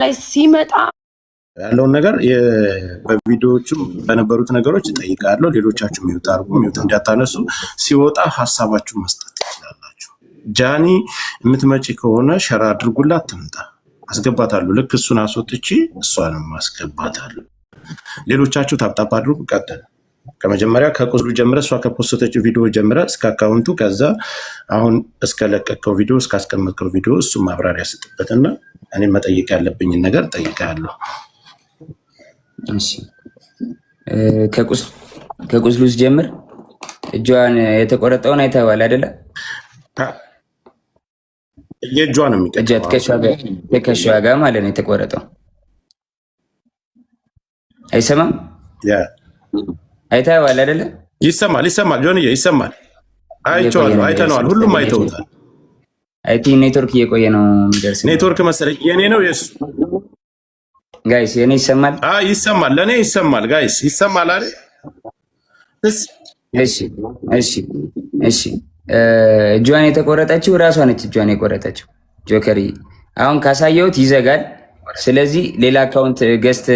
ላይ ሲመጣ ያለውን ነገር በቪዲዮዎቹ በነበሩት ነገሮች እጠይቃለሁ። ሌሎቻችሁ ሚውት አድርጉ፣ ሚውት እንዳታነሱ። ሲወጣ ሀሳባችሁን መስጠት ትችላላችሁ። ጃኒ የምትመጪ ከሆነ ሸራ አድርጉላት፣ ትምጣ፣ አስገባታለሁ። ልክ እሱን አስወጥቼ እሷንም አስገባታለሁ። ሌሎቻችሁ ታፕታፕ አድርጉ። ቀጥል። ከመጀመሪያ ከቁስሉ ጀምረ፣ እሷ ከፖስተችው ቪዲዮ ጀምረ እስከ አካውንቱ፣ ከዛ አሁን እስከለቀቀው ቪዲዮ እስካስቀመጥከው ቪዲዮ እሱ ማብራሪያ ስጥበትና እኔም መጠየቅ ያለብኝን ነገር ጠይቃለሁ። ከቁስሉ ጀምር። እጇን የተቆረጠውን አይተኸዋል አይደለ? የእጇን የሚቀጀት ትከሻዋ ጋር ማለት ነው የተቆረጠው። አይሰማም? አይተኸዋል አይደለ? ይሰማል፣ ይሰማል። ጆንዬ ይሰማል። አይቼዋለሁ፣ አይተነዋል፣ ሁሉም አይተውታል። አይ ቲንክ ኔትወርክ እየቆየ ነው የሚደርስ። ኔትወርክ መሰለኝ። የኔ ነው የሱ? ጋይስ የኔ ይሰማል? ይሰማል፣ ለእኔ ይሰማል። ጋይስ ይሰማል አይደል? እሺ፣ እሺ፣ እሺ። እጇን የተቆረጠችው እራሷ ነች። እጇን የቆረጠችው ጆከሪ። አሁን ካሳየሁት ይዘጋል። ስለዚህ ሌላ አካውንት ገዝት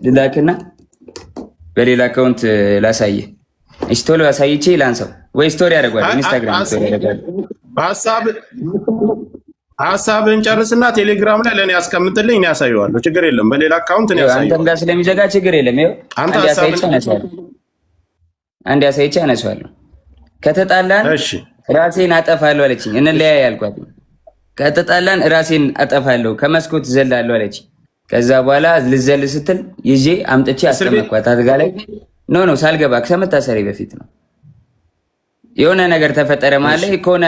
ልላክና በሌላ አካውንት ላሳየ። እሺ፣ ቶሎ አሳይቼ ላንሳው ወይ ስቶሪ ያደርጋል። ኢንስታግራም ስቶሪ ያደርጋል። ሀሳብን ጨርስና ቴሌግራም ላይ ለእኔ ያስቀምጥልኝ፣ እኔ ያሳየዋለሁ። ችግር የለም። በሌላ አካውንት ነው ያሳየው። አንተም ጋር ስለሚዘጋ ችግር የለም። ይኸው አንድ ያሳይቼ አነሳዋለሁ። ከተጣላን ራሴን አጠፋለሁ አለችኝ። እንለያይ አልኳት። ከተጣላን ራሴን አጠፋለሁ፣ ከመስኮት ዘላለሁ አለችኝ። ከዛ በኋላ ልዘል ስትል ይዤ አምጥቼ አስቀመጥኳት አልጋ ላይ። ኖ ሳልገባ ከመታሰሪ በፊት ነው። የሆነ ነገር ተፈጠረ ማለት ከሆነ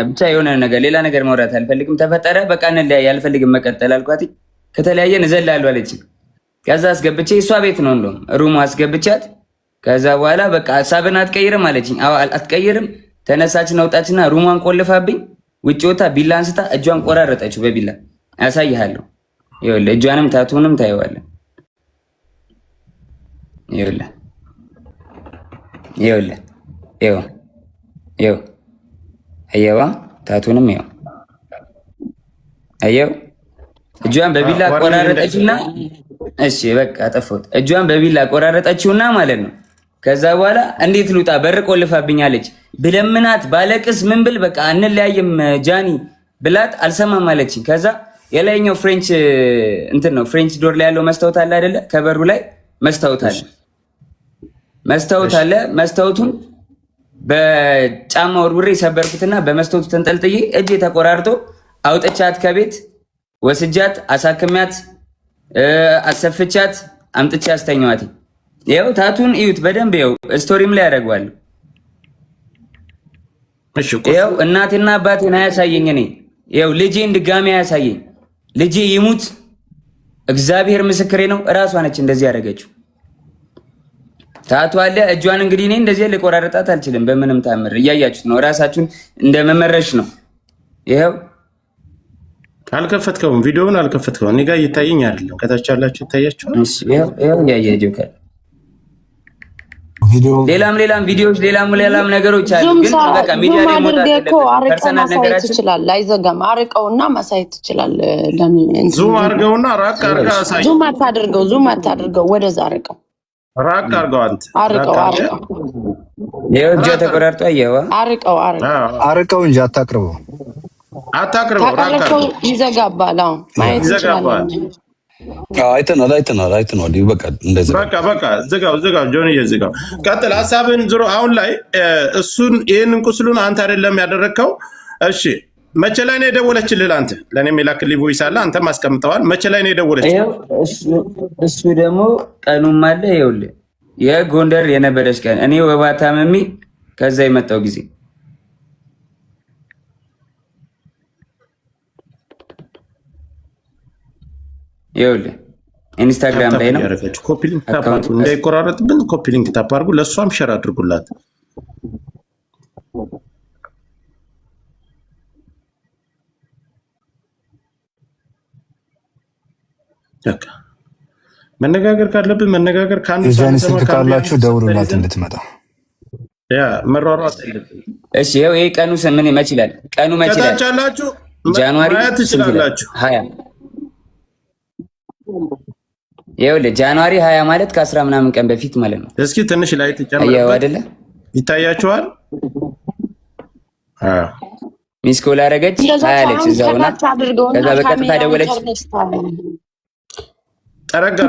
ብቻ የሆነ ነገር ሌላ ነገር ማውራት አልፈልግም። ተፈጠረ በቃ እንለያይ፣ አልፈልግም መቀጠል አልኳት። ከተለያየን እዘላለሁ አለችኝ። ከዛ አስገብቼ እሷ ቤት ነው እንደውም ሩሙ አስገብቻት። ከዛ በኋላ በቃ ሀሳብን አትቀይርም አለችኝ። አዎ አትቀይርም። ተነሳችን አውጣችና ሩሟን ቆልፋብኝ ውጭ ወጣ። ቢላ አንስታ እጇን ቆራረጠችው በቢላ። ያሳይሃለሁ። ይኸውልህ እጇንም ታቱንም ታየዋለህ። ይኸውልህ ይኸውልህ ይኸው አየዋ፣ ታቱንም ይኸው አየው። እጇን በቢላ ቆራረጠችውና እሺ በቃ አጠፋሁት። እጇን በቢላ ቆራረጠችውና ማለት ነው። ከዛ በኋላ እንዴት ልውጣ በር ቆልፋብኛለች። ብለምናት ባለቅስ ምን ብል በቃ እንለያይም ጃኒ ብላት አልሰማም አለችኝ። ከዛ የላይኛው ፍሬንች እንትን ነው ፍሬንች ዶር ላይ ያለው መስታወት አለ አይደለ? ከበሩ ላይ መስታወት አለ። መስታወቱን በጫማ ወርውሬ ሰበርኩትና በመስታወቱ ተንጠልጥዬ እጄ ተቆራርጦ አውጥቻት ከቤት ወስጃት አሳክሚያት አሰፍቻት አምጥቼ አስተኛዋት። ይኸው ታቱን እዩት በደንብ ይኸው ስቶሪም ላይ ያደርገዋለሁ። ይኸው እናቴና አባቴን አያሳየኝ። እኔ ይኸው ልጄን ድጋሚ አያሳየኝ። ልጄ ይሙት እግዚአብሔር ምስክሬ ነው። እራሷ ነች እንደዚህ ያደረገችው። ታቱ አለ። እጇን እንግዲህ እኔ እንደዚህ ልቆራረጣት አልችልም በምንም ታምር። እያያችሁት ነው። እራሳችሁን እንደመመረሽ ነው። ይኸው አልከፈትከውም፣ ቪዲዮውን አልከፈትከውም። እኔ ጋር እየታየኝ አይደለም። ከታች ያላችሁ ይታያችኋል። ይኸው እያየ ጆከር ሌላም ቪዲዮዎች ሌላም ነገሮች አሉ። ግን በቃ ሚዲያ ላይ ፐርሰናል ነገራችን ይችላል። አይዘጋም። አርቀውና ማሳየት ትችላል። ዙም አርገውና ራቅ አርጋ አሳይ። ዙም አታድርገው፣ ወደዛ አርቀው፣ ራቅ አርገው። አንተ አርቀው ይኸው እጇ ተቆራርጦ አየዋ። አርቀው እንጂ አታቅርበው። ራቅ ይዘጋባል። አዎ ማየት ይችላል። አይተናል። በቃ እንደዚህ በቃ ዝጋው። ጆንዬ ዝጋው። ቀጥል ሀሳብን ዞሮ አሁን ላይ እሱን ይህንን ቁስሉን አንተ አይደለም ያደረግከው። እሺ መቼ ላይ ነው የደወለችልህ? አንተ ለእኔም የላክልኝ ቮይስ አለ፣ አንተም አስቀምጠዋል። መቼ ላይ ነው የደወለችልህ? እሱ ደግሞ ቀኑም አለ። ይኸውልህ የጎንደር የነበረች ቀን እኔ ወባ ታመሜ ከዛ የመጣው ጊዜ ይኸውልህ ኢንስታግራም ላይ ነው። ኮፒ ሊንክ ታፕ አድርጉ፣ እንዳይቆራረጥብን ኮፒ ሊንክ ታፕ አድርጉ። ለእሷም ሸር አድርጉላት። በቃ መነጋገር ካለብን መነጋገር ካንዱ ስልክ ካላችሁ ደውሉላት እንድትመጣ። መሯሯጥ። እሺ ይኸው ይሄ ቀኑ ምን ይመስላል? ቀኑ መች ይላል? ከታች ያላችሁ ጃንዋሪ ትችላላችሁ። 20 ይኸውልህ ጃንዋሪ 20 ማለት ከ10 ምናምን ቀን በፊት ማለት ነው። እስኪ ትንሽ ላይ ተጨምረው አይደለ? ይታያችኋል? ሚስ ኮል አደረገች አለች እዛውና ከዛ በቀጥታ ደወለች።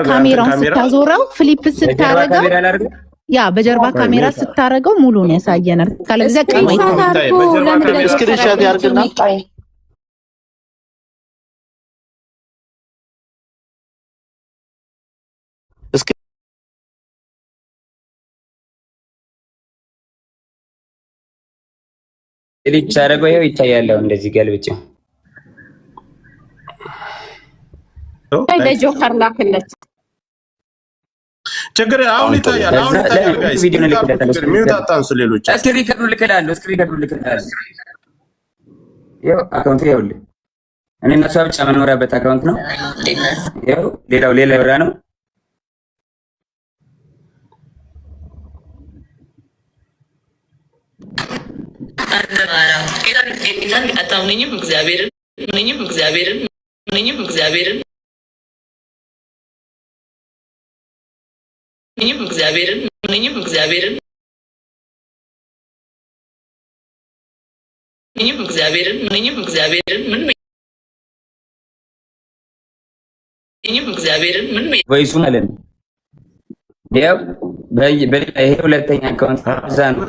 ካሜራውን ስታዞረው ፍሊፕ ስታረገው ያ በጀርባ ካሜራ ስታረገው ሙሉ ነው ያሳየናል። ካለዚያ ቀማይ ስክሪንሾት ያርግና ሊፕ ሳረገው ይኸው ይታያለው እንደዚህ ገልብጭ በጆከር ላክለት ችግር አሁን ይታያል። አሁን ይታያል። ጋይስ ቪዲዮ ልክለታለሁ። ሚውት አታንሱ። ሌሎች ስክሪን ልክላለሁ። ይኸው አካውንት ይኸውልህ እኔ እና እሷ ብቻ መኖሪያበት አካውንት ነው። ይኸው ሌላው ሌላ ብራ ነው። ወይሱ ማለት ነው። ያው ይሄ ሁለተኛ አካውንት እዛ ነው።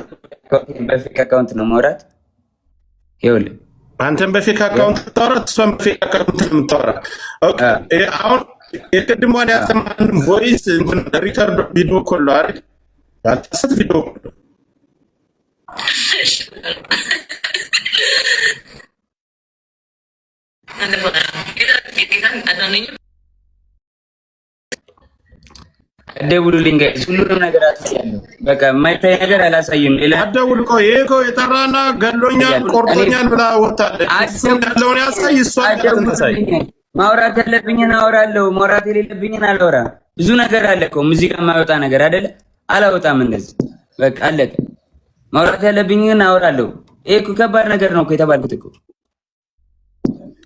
በፌክ አካውንት ነው ማውራት። ይኸውልህ አንተም በፌክ አካውንት ታወራት፣ እሷም በፌክ አካውንት የምታወራ። ኦኬ አሁን የቅድሟን ያሰማን ቮይስ ሪከርድ ቪዲዮ ኮል አይደል? ያልተሰጥ ቪዲዮ ኮል አደውሉልኝ ጋይስ፣ ሁሉንም ነገር አሳያለሁ። በቃ የማይታይ ነገር አላሳይም። ሌላ አደውል እኮ ይሄ እኮ የጠራና ገሎኛል ቆርጦኛል ብላ ወጣለች። ያለውን ያሳይ፣ እሷ ያሳይ። ማውራት ያለብኝን አወራለሁ፣ ማውራት የሌለብኝን አላወራም። ብዙ ነገር አለ እኮ ሙዚቃ የማይወጣ ነገር አይደለ? አላወጣም እንደዚህ በቃ አለቀ። ማውራት ያለብኝን አወራለሁ። ይሄ እኮ ከባድ ነገር ነው እኮ የተባልኩት እኮ።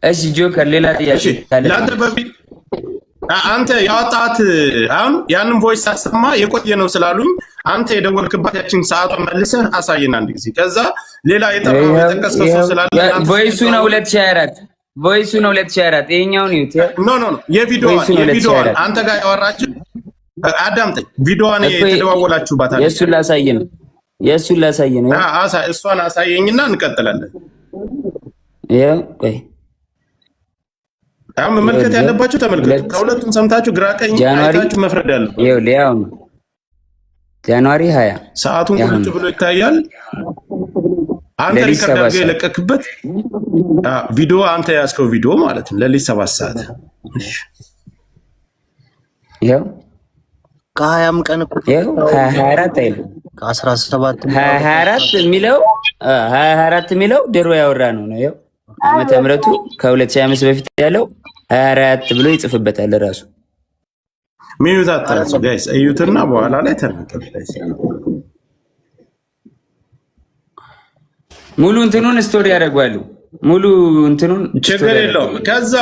እሺ ጆከር፣ ሌላ ጥያቄ ለአንተ በፊት አንተ ያወጣት አሁን ያንን ቮይስ ሳሰማ የቆየ ነው ስላሉኝ አንተ የደወልክባት ያችን ሰዓቷን መልሰህ አሳየን አንድ ጊዜ። ከዛ ሌላ የጠራው የጠቀስከው ሰው ስላለ ቮይሱ ነው 2024 ቮይሱ ነው 2024 ይሄኛውን ይዩት። ኖ የቪዲዮዋን አንተ ጋር ያወራችሁ አዳምጠኝ። ቪዲዮዋን የተደዋወላችሁባት አለ። የእሱን ላሳይ ነው። እሷን አሳየኝና እንቀጥላለን። ይሄው ቆይ አሁን መመልከት ያለባችሁ ተመልከቱ። ከሁለቱም ሰምታችሁ ግራ ቀኝ አይታችሁ መፍረድ ያለው ይሄው ሊያው ጃንዋሪ 20 ሰዓቱን ቁጭ ብሎ ይታያል። አንተ ሪከርድ አድርገህ የለቀክበት ቪዲዮ አንተ ያዝከው ቪዲዮ ማለት ነው። ለሊት 7 ሰዓት ይሄው ከ20 ቀን እኮ ይሄው 24 አይደል? ከ17 24 የሚለው 24 የሚለው ድሮ ያወራ ነው ነው። ይሄው ዓመተ ምሕረቱ ከ2005 በፊት ያለው 24 ብሎ ይጽፍበታል ራሱ። ሚዩት አታንሱ ጋይስ፣ እዩትና በኋላ ላይ ተነቀሉ ጋይስ። ሙሉ እንትኑን ስቶሪ ያደርጋሉ። ሙሉ እንትኑን ችግር የለውም። ከዛ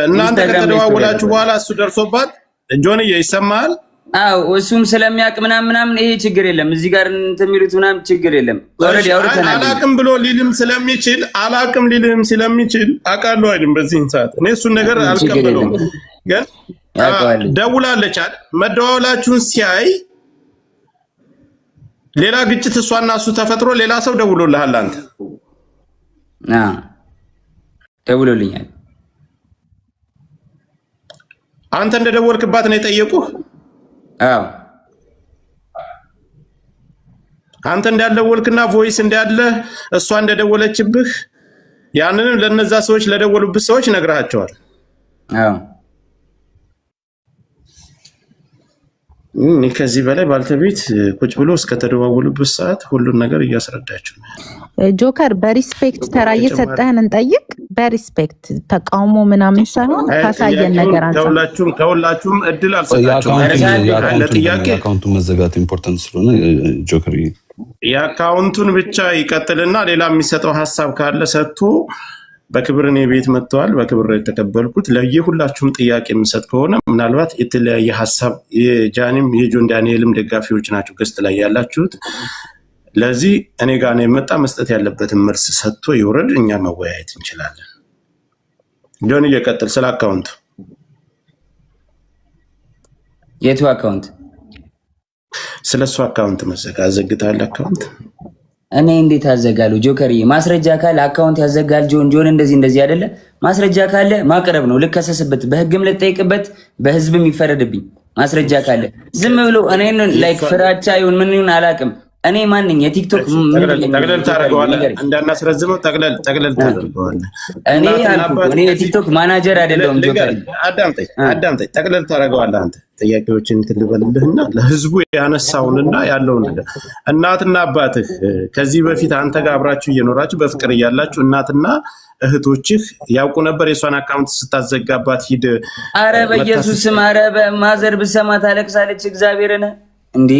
እናንተ ከተደዋወላችሁ በኋላ እሱ ደርሶባት ጆንዬ ይሰማል። አዎ እሱም ስለሚያውቅ ምናምን ይሄ ችግር የለም። እዚህ ጋር እንትን የሚሉት ምናምን ችግር የለም። ኦልሬዲ አውርተናል። አላቅም ብሎ ሊልም ስለሚችል አውቃለሁ አይደል? በዚህ ሰዓት እኔ እሱን ነገር አልቀበለውም። ግን ደውላለች አይደል? መደዋወላችሁን ሲያይ ሌላ ግጭት እሷና እሱ ተፈጥሮ ሌላ ሰው ደውሎልሃል አንተ? ደውሎልኛል። አንተ እንደደወልክባት ነው የጠየቁህ? አዎ አንተ እንዳልደወልክና ቮይስ እንዳለ እሷ እንደደወለችብህ ያንንም ለነዛ ሰዎች ለደወሉብህ ሰዎች ነግረሃቸዋል? አዎ ከዚህ በላይ ባልተቤት ቁጭ ብሎ እስከተደዋወሉበት ሰዓት ሁሉን ነገር እያስረዳችሁ ነው። ጆከር በሪስፔክት ተራ እየሰጠህን እንጠይቅ። በሪስፔክት ተቃውሞ ምናምን ሳይሆን ካሳየን ነገር አንተ ከሁላችሁም እድል አልሰጣችሁም። የአካውንቱ መዘጋት ኢምፖርታንት ስለሆነ ጆከር የአካውንቱን ብቻ ይቀጥልና ሌላ የሚሰጠው ሀሳብ ካለ ሰጥቶ በክብር እኔ ቤት መጥተዋል። በክብር የተቀበልኩት ለየሁላችሁም ጥያቄ የምሰጥ ከሆነ ምናልባት የተለያየ ሀሳብ የጃኒም የጆን ዳንኤልም ደጋፊዎች ናቸው ገስት ላይ ያላችሁት። ለዚህ እኔ ጋር ነው የመጣ መስጠት ያለበትን መልስ ሰጥቶ ይወረድ፣ እኛ መወያየት እንችላለን። ጆን እየቀጥል ስለ አካውንት የቱ አካውንት? ስለሱ አካውንት መዘጋ አዘግታል። አካውንት እኔ እንዴት አዘጋለሁ? ጆከሪ ማስረጃ ካለ አካውንት ያዘጋል። ጆን እንደዚህ አይደለ? ማስረጃ ካለ ማቅረብ ነው። ልከሰስበት፣ በህግም ልጠይቅበት፣ በህዝብም ይፈረድብኝ። ማስረጃ ካለ ዝም ብሎ እኔን ላይክ ፍራቻ ይሁን ምን ይሁን አላውቅም። እኔ ማንኝ የቲክቶክ ጠቅለል ታደርገዋለህ፣ እንዳናስረዝመው ጠቅለል ታደርገዋለህ። እኔ የቲክቶክ ማናጀር አይደለሁም። ጆከሪ አዳምጠኝ፣ ጠቅለል ታደርገዋለህ አንተ። ጥያቄዎችን ትልበልልህና ለህዝቡ ያነሳውንና ያለውን ነገር እናትና አባትህ ከዚህ በፊት አንተ ጋር አብራችሁ እየኖራችሁ በፍቅር እያላችሁ እናትና እህቶችህ ያውቁ ነበር የሷን አካውንት ስታዘጋባት ሂድ። አረ በኢየሱስ ስም፣ አረ በማዘር ብሰማ ታለቅሳለች። እግዚአብሔርን እንዴ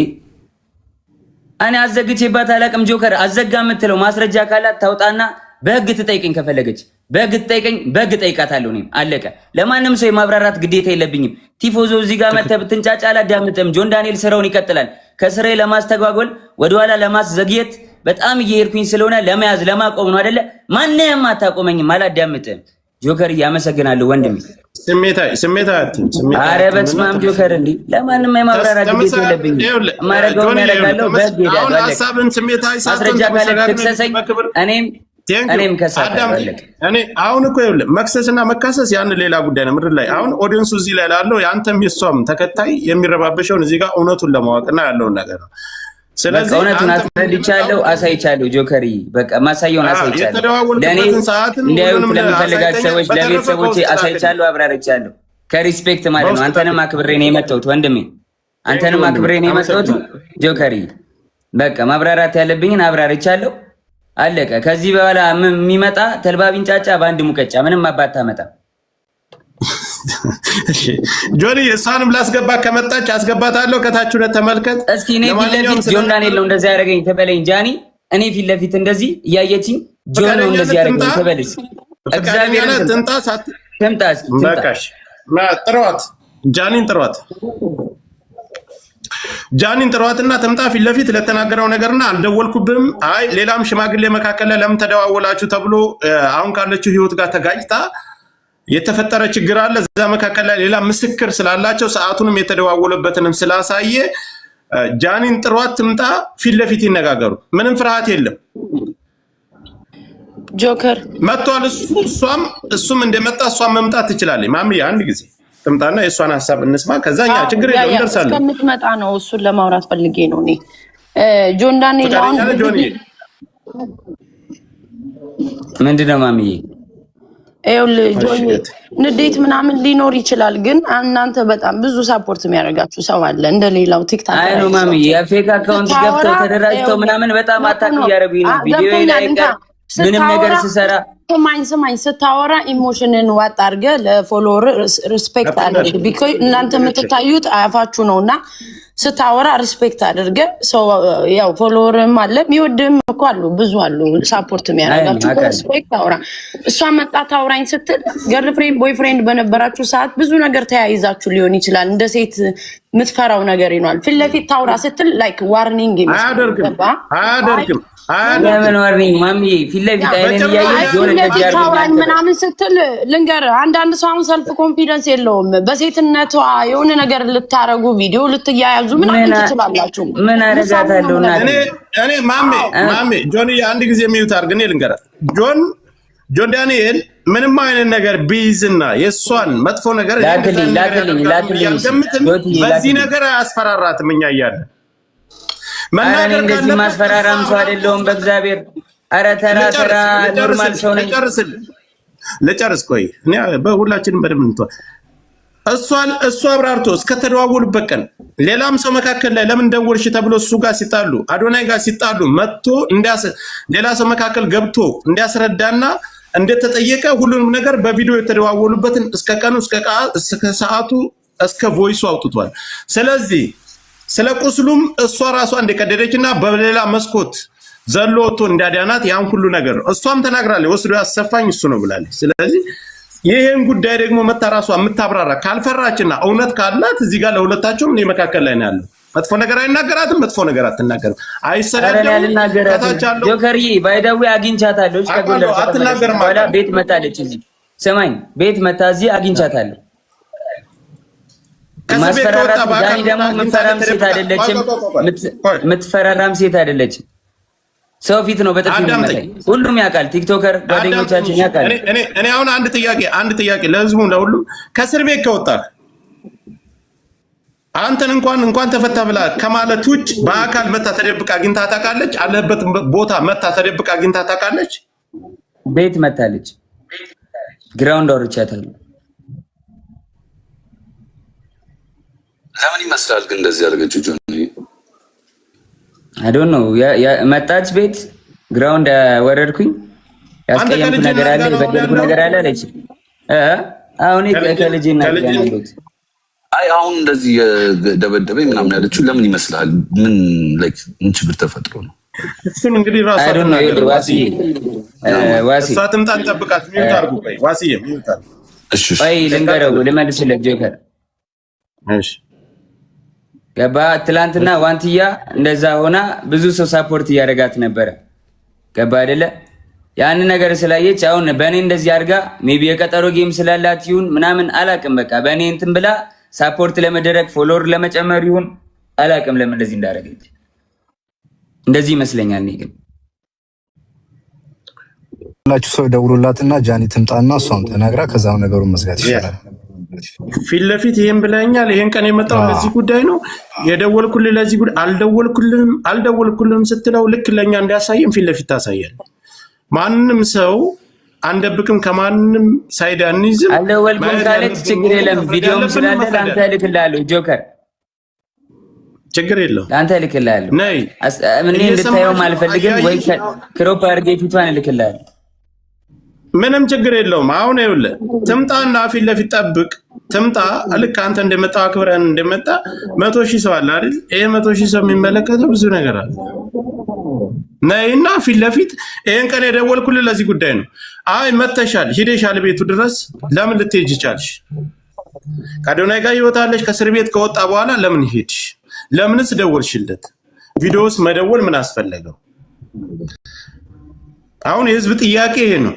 እኔ አዘግቼባት አላቅም። ጆከር አዘጋ የምትለው ማስረጃ ካላት ታውጣና በህግ ትጠይቀኝ። ከፈለገች በህግ ትጠይቀኝ፣ በህግ ጠይቃታለሁ። እኔም አለቀ። ለማንም ሰው የማብራራት ግዴታ የለብኝም። ቲፎዞ እዚህ ጋር መተህ ብትንጫጫ አላዳምጥም። ጆን ዳንኤል ስራውን ይቀጥላል። ከስራዬ ለማስተጓጎል ወደኋላ ለማስዘግየት በጣም እየሄድኩኝ ስለሆነ ለመያዝ ለማቆም ነው አይደለ? ማንንም አታቆመኝም፣ አላዳምጥም። ጆከር ያመሰግናለሁ ወንድሜ። አረ በስመ አብ ጆከር፣ እንዴ ለማንም የማብራራት ግዴታ የለብኝም። ማረጋውን ያደርጋለሁ። በህግ ሄዳለሁ። ማስረጃ ካለ ትክሰሰኝ፣ እኔም ከሳለሁ። እኔ አሁን እኮ ይኸውልህ መክሰስና መካሰስ ያን ሌላ ጉዳይ ነው። ምድር ላይ አሁን ኦዲየንሱ እዚህ ላይ ላለው የአንተም የሷም ተከታይ የሚረባበሸውን እዚህ ጋር እውነቱን ለማወቅና ያለውን ነገር ነው። ስለዚህ እውነቱን አስረድቻለሁ፣ አሳይቻለሁ። ጆከሪ በቃ ማሳየውን አሳይቻለሁ። ለእኔ እንዲያዩት ለሚፈልጋቸው ሰዎች ለቤተሰቦቼ አሳይቻለሁ፣ አብራርቻለሁ። ከሪስፔክት ማለት ነው። አንተንም አክብሬ ነው የመጣሁት ወንድሜ፣ አንተንም አክብሬ ነው የመጣሁት ጆከሪ። በቃ ማብራራት ያለብኝን አብራርቻለሁ፣ አለቀ። ከዚህ በኋላ የሚመጣ ተልባቢን ጫጫ በአንድ ሙቀጫ ምንም አባታ መጣ። ጆኒ እሷንም ላስገባ ከመጣች አስገባታለሁ። ከታች ሁለት ተመልከት እስኪ። እኔ ፊት ለፊት ጆን ዳንኤል ነው እንደዚህ ያደረገኝ ተበለኝ ጃኒ። እኔ ፊት ለፊት እንደዚህ እያየችኝ ጆን ነው እንደዚህ ያደረገኝ ተበለኝ። እግዚአብሔር ትምጣ እስኪ በቃሽ። ጥሯት፣ ጃኒን ጥሯትና ትምጣ ፊት ለፊት ለተናገረው ነገርና አልደወልኩብም። አይ ሌላም ሽማግሌ መካከል ላይ ለምን ተደዋወላችሁ ተብሎ አሁን ካለችው ህይወት ጋር ተጋጭታ የተፈጠረ ችግር አለ። እዛ መካከል ላይ ሌላ ምስክር ስላላቸው ሰዓቱንም የተደዋወለበትንም ስላሳየ ጃኒን ጥሯት ትምጣ፣ ፊት ለፊት ይነጋገሩ። ምንም ፍርሃት የለም። ጆከር መጥቷል። እሱም እንደመጣ እሷም መምጣት ትችላለች። ማምዬ አንድ ጊዜ ትምጣና የእሷን ሀሳብ እንስማ። ከዛኛ ችግር የለም እንደርሳለን። እስከምትመጣ ነው እሱን ለማውራት ፈልጌ ነው። እኔ ጆን ዳንኤል አሁን ምንድነው ማምዬ ንዴት ምናምን ሊኖር ይችላል፣ ግን እናንተ በጣም ብዙ ሳፖርት የሚያደርጋችሁ ሰው አለ እንደሌላው ቲክታክ ላይ። አይ ነው ማሚ የፌክ አካውንት ገፍተው ተደራጅተው ምናምን በጣም አታክ እያደረጉኝ ነው። ቪዲዮ ላይ ምንም ነገር ስሰራ ስማኝ ስታወራ ኢሞሽንን ዋጥ አድርገህ ለፎሎወር ሪስፔክት አድርግ። ቢኮዝ እናንተ የምትታዩት አያፋችሁ ነውና ስታወራ ሪስፔክት አድርገህ ሰው ያው ፎሎወርም አለ የሚወድም እኮ አሉ፣ ብዙ አሉ ሳፖርት የሚያደርጋችሁ። ሪስፔክት አውራ። እሷ መጣ ታውራኝ ስትል ገርልፍሬንድ ቦይፍሬንድ በነበራችሁ ሰዓት ብዙ ነገር ተያይዛችሁ ሊሆን ይችላል። እንደ ሴት የምትፈራው ነገር ይኗል። ፊት ለፊት ታውራ ስትል ላይክ ዋርኒንግ አያደርግም። ለምን ዋርኒንግ ማሚ ፊት ለፊት አይነን እያየህ ጆን እንደዚህ ታውራኝ ምናምን ስትል ልንገርህ፣ አንዳንድ ሰው አሁን ሰልፍ ኮንፊደንስ የለውም። በሴትነቷ የሆነ ነገር ልታረጉ ቪዲዮ ልትያያዙ ምናምን ትችላላችሁ። ምን አደርጋታለሁ? እኔ ማሜ ጆን አንድ ጊዜ የሚዩት አድርግ። እኔ ልንገርህ ጆን ዳንኤል ምንም አይነት ነገር ቢይዝና የእሷን መጥፎ ነገር በዚህ ነገር አያስፈራራትም። እኛ እያለን መናገር እንደዚህ ማስፈራራም ሰው አይደለሁም። በእግዚአብሔር ኧረ ተራ ኖርማል ሰው ነኝ። ልጨርስ ቆይ። እኔ በሁላችንም በደምብ እንቷ እሱ አብራርቶ እስከተደዋወሉበት ቀን ሌላም ሰው መካከል ላይ ለምን ደወልሽ ተብሎ እሱ ጋር ሲጣሉ አዶናይ ጋር ሲጣሉ መጥቶ ሌላ ሰው መካከል ገብቶ እንዲያስረዳና እንደተጠየቀ ሁሉንም ነገር በቪዲዮ የተደዋወሉበትን እስከ ቀኑ እስከ ሰዓቱ እስከ ቮይሱ አውጥቷል። ስለዚህ ስለ ቁስሉም እሷ ራሷ እንደቀደደችና በሌላ መስኮት ዘሎ ወጥቶ እንዳዳናት ያን ሁሉ ነገር እሷም ተናግራለች። ወስዶ ያሰፋኝ እሱ ነው ብላለች። ስለዚህ ይሄን ጉዳይ ደግሞ መታራሷ የምታብራራ ካልፈራችና እውነት ካላት እዚህ ጋር ለሁለታቸውም እኔ መካከል ላይ ነው ያለው። መጥፎ ነገር አይናገራትም፣ መጥፎ ነገር አትናገርም፣ አይሰዳደም። ታታቻለሁ ጆከርዬ ባይዳዊ አግኝቻታለሁ። አትናገርም ማለት ቤት መጣለች እዚህ ሰማኝ፣ ቤት መጣ እዚህ አግኝቻታለሁ። ማስፈራራት ዳኒ ደግሞ የምትፈራም ሴት አይደለችም፣ የምትፈራራም ሴት አይደለችም። ሰው ፊት ነው በጥፊ የሚመታኝ። ሁሉም ያውቃል፣ ቲክቶከር ጓደኞቻችን ያውቃል። እኔ አሁን አንድ ጥያቄ ለህዝቡ ለሁሉም ከእስር ቤት ከወጣህ አንተን እንኳን ተፈታ ብላ ከማለት ውጭ በአካል መታ ተደብቃ አግኝታ ታውቃለች? አለበት ቦታ መታ ተደብቃ አግኝታ ታውቃለች? ቤት መታለች፣ ግራውንድ አውርቻታለሁ። ለምን ይመስላል ግን እንደዚህ ያደረገችው ጆኒ? አይ ዶንት ኖ መጣች ቤት ግራውንድ ወረድኩኝ። ያስቀየምኩ ነገር አለ፣ የበደልኩ ነገር አለ አለች። አሁን ከልጅና ያለሁት አይ አሁን እንደዚህ ደበደበኝ ምናምን ያለችው ለምን ይመስላል? ምን ችግር ተፈጥሮ ነው? እሱን እንግዲህ ራሱ አይ ዶንት ኖ ዋሲ ሳትምጣ እንጠብቃት። ሚዩት አድርጉ። ቆይ ዋሲዬ ሚዩት አድርጉ። እሺ ቆይ ልንገረው፣ ልመልስለት ጆከር። እሺ ገባ። ትላንትና ዋንትያ እንደዛ ሆና ብዙ ሰው ሳፖርት እያደረጋት ነበረ። ገባ አይደለ? ያን ነገር ስላየች አሁን በእኔ እንደዚህ አድርጋ ሜቢ የቀጠሮ ጌም ስላላት ይሁን ምናምን አላቅም። በቃ በእኔ እንትን ብላ ሳፖርት ለመደረግ ፎሎወር ለመጨመር ይሁን አላቅም ለምን እንደዚህ እንዳደረገች። እንደዚህ ይመስለኛል። እኔ ግን ሁላችሁ ሰው ደውሉላትና ጃኒ ትምጣና እሷም ተናግራ ከዛው ነገሩን መዝጋት ይችላል። ፊት ለፊት ይሄን ብለኛል። ይሄን ቀን የመጣው ለዚህ ጉዳይ ነው የደወልኩልህ። ለዚህ ጉዳይ አልደወልኩልህም ስትለው ልክ ለኛ እንዲያሳየን ፊት ለፊት ታሳያል። ማንንም ሰው አንደብቅም፣ ከማንንም ሳይድ አንይዝም። አልደወልኩም ካለች ችግር የለም። ቪዲዮም ስላለ አንተ ልክልሃለሁ ጆከር፣ ችግር የለውም። አንተ ልክልሃለሁ። ነይ ምን እንድታየውም አልፈልግም። ወይ ክሮፕ አድርጌ ፊቷን ልክልሃለሁ። ምንም ችግር የለውም። አሁን ይኸውልህ ትምጣና ፊት ለፊት ጠብቅ። ትምጣ። ልክ አንተ እንደመጣ አክብረን እንደመጣ 100,000 ሰው አለ አይደል? ይሄ 100,000 ሰው የሚመለከተው ብዙ ነገር አለ። ነይና ፊት ለፊት ይሄን ቀን የደወልኩልህ ለዚህ ጉዳይ ነው። አይ መተሻል፣ ሂደሻል ቤቱ ድረስ ለምን ልትሄጂ ቻልሽ? ከአዶናይ ጋር ይወጣለሽ። ከእስር ቤት ከወጣ በኋላ ለምን ሄድሽ? ለምንስ ደወልሽለት? ቪዲዮስ መደወል ምን አስፈለገው? አሁን የህዝብ ጥያቄ ይሄ ነው።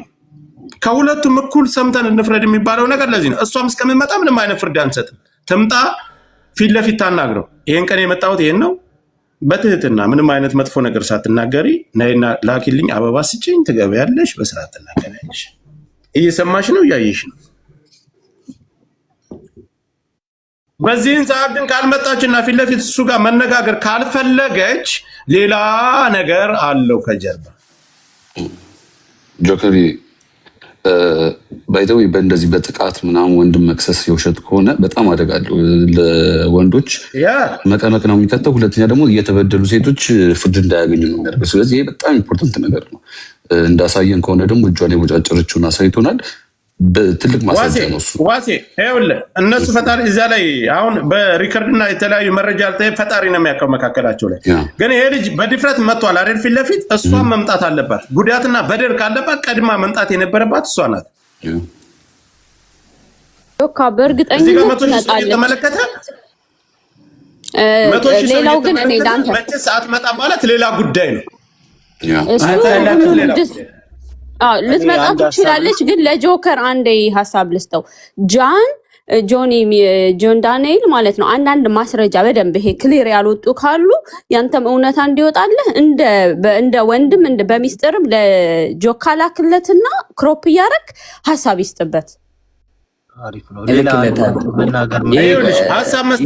ከሁለቱም እኩል ሰምተን እንፍረድ የሚባለው ነገር ለዚህ ነው። እሷም እስከምመጣ ምንም አይነት ፍርድ አንሰጥም። ትምጣ፣ ፊት ለፊት ታናግረው። ይሄን ቀን የመጣሁት ይሄን ነው። በትህትና ምንም አይነት መጥፎ ነገር ሳትናገሪ ነይና ላኪልኝ፣ አበባ ስጭኝ፣ ትገበያለሽ፣ በስርዓት ትናገሪያለሽ። እየሰማሽ ነው፣ እያየሽ ነው። በዚህን ሰዓት ግን ካልመጣችና ፊት ለፊት እሱ ጋር መነጋገር ካልፈለገች ሌላ ነገር አለው ከጀርባ። ጆከሪ ባይተው በእንደዚህ በጥቃት ምናምን ወንድም መክሰስ የውሸት ከሆነ በጣም አደጋ አለው። ለወንዶች መቀመቅ ነው የሚከተው። ሁለተኛ ደግሞ እየተበደሉ ሴቶች ፍርድ እንዳያገኙ ነው የሚያደርገው። ስለዚህ ይሄ በጣም ኢምፖርታንት ነገር ነው። እንዳሳየን ከሆነ ደግሞ እጇን የቦጫጨረችውን አሳይቶናል። በትልቅ ማስረጃ ነው እሱ። ዋሴ ይኸውልህ እነሱ ፈጣሪ እዛ ላይ አሁን በሪከርድና የተለያዩ መረጃ ፈጣሪ ነው የሚያውቀው መካከላቸው ላይ። ግን ይሄ ልጅ በድፍረት መጥቷል አይደል? ፊት ለፊት እሷን መምጣት አለባት። ጉዳትና በደል ካለባት ቀድማ መምጣት የነበረባት እሷ ናት። በእርግጠኝነት ትመጣለች። ተመለከተ። ሌላው ግን እኔ ላንተ መቼስ አትመጣ ማለት ሌላ ጉዳይ ነው። ልትመጣ ትችላለች። ግን ለጆከር አንዴ ሀሳብ ልስጠው። ጆን ዳንኤል ማለት ነው። አንዳንድ ማስረጃ በደንብ ይሄ ክሊር ያልወጡ ካሉ ያንተም እውነታ እንዲወጣልህ እንደ ወንድም በሚስጥርም ለጆካ ላክለትና ክሮፕ እያደረግ ሀሳብ ይስጥበት።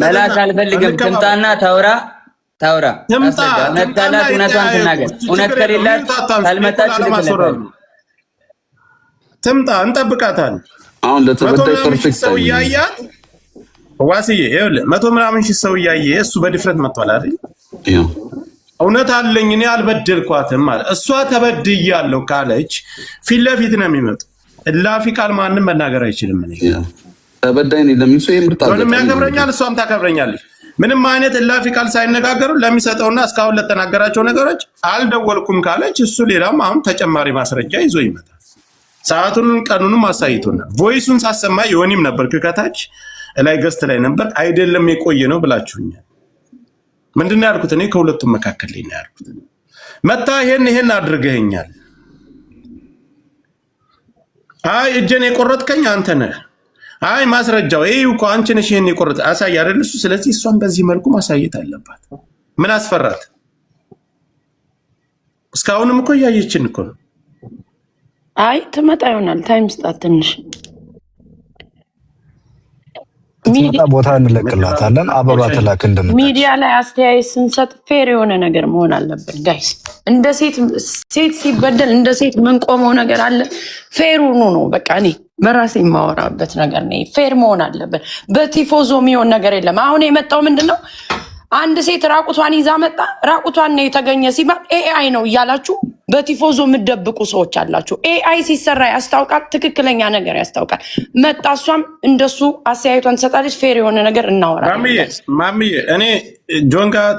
መላክ አልፈልግም። ትምጣና ታውራ እውነታላት እውነቷን ትናገር። እውነት ከሌላት ካልመጣች ልክለታል። ትምጣ፣ እንጠብቃታለን። አሁን ለተበዳይ ፐርፌክት ሰው እያያት ዋስዬ ይኸውልህ 100 ምናምን ሺህ ሰው እያየ እሱ በድፍረት መጥቷል አይደል? እውነት አለኝ እኔ አልበደልኳትም ማለት እሷ ተበድያለሁ ካለች ፊት ለፊት ነው የሚመጡ። እላፊ ቃል ማንም መናገር አይችልም። እኔ ተበዳይ ነኝ ለሚል ሰው ይምርጣል። ምንም ያከብረኛል፣ እሷም ታከብረኛለች። ምንም አይነት እላፊ ቃል ሳይነጋገሩ ለሚሰጠውና እስካሁን ለተናገራቸው ነገሮች አልደወልኩም ካለች እሱ ሌላም አሁን ተጨማሪ ማስረጃ ይዞ ይመጣል። ሰዓቱን ቀኑንም አሳይቶናል። ቮይሱን ሳሰማ የሆኒም ነበር ከታች ላይ ገስት ላይ ነበር አይደለም የቆየ ነው ብላችሁኛል። ምንድነው ያልኩት? እኔ ከሁለቱም መካከል ላይ ነው ያልኩት። መታ ይሄን አድርገኛል። አይ እጄን የቆረጥከኝ አንተ ነህ። አይ ማስረጃው ይሄው እኮ አንቺ ነሽ ይሄን የቆረጥ አሳይ አይደል እሱ። ስለዚህ እሷን በዚህ መልኩ ማሳየት አለባት። ምን አስፈራት? እስካሁንም እኮ ያየችን እኮ ነው። አይ ትመጣ ይሆናል። ታይም ስጣት ትንሽ ሚዲያ ቦታ እንለቅላታለን። አበባ ተላክ እንደምታውቁ ሚዲያ ላይ አስተያየት ስንሰጥ ፌር የሆነ ነገር መሆን አለበት ጋይስ። እንደ ሴት ሲበደል እንደ ሴት ምን ቆመው ነገር አለ። ፌር ሆኖ ነው በቃ እኔ በራሴ የማወራበት ነገር ነው። ፌር መሆን አለበት። በቲፎዞ የሚሆን ነገር የለም። አሁን የመጣው ምንድነው? አንድ ሴት ራቁቷን ይዛ መጣ። ራቁቷን ነው የተገኘ ሲባል ኤአይ ነው እያላችሁ በቲፎዞ የምትደብቁ ሰዎች አላችሁ። ኤአይ ሲሰራ ያስታውቃል፣ ትክክለኛ ነገር ያስታውቃል። መጣ እሷም እንደሱ አስተያየቷን ትሰጣለች። ፌር የሆነ ነገር እናወራለን። ማሚዬ እኔ ጆን ጋር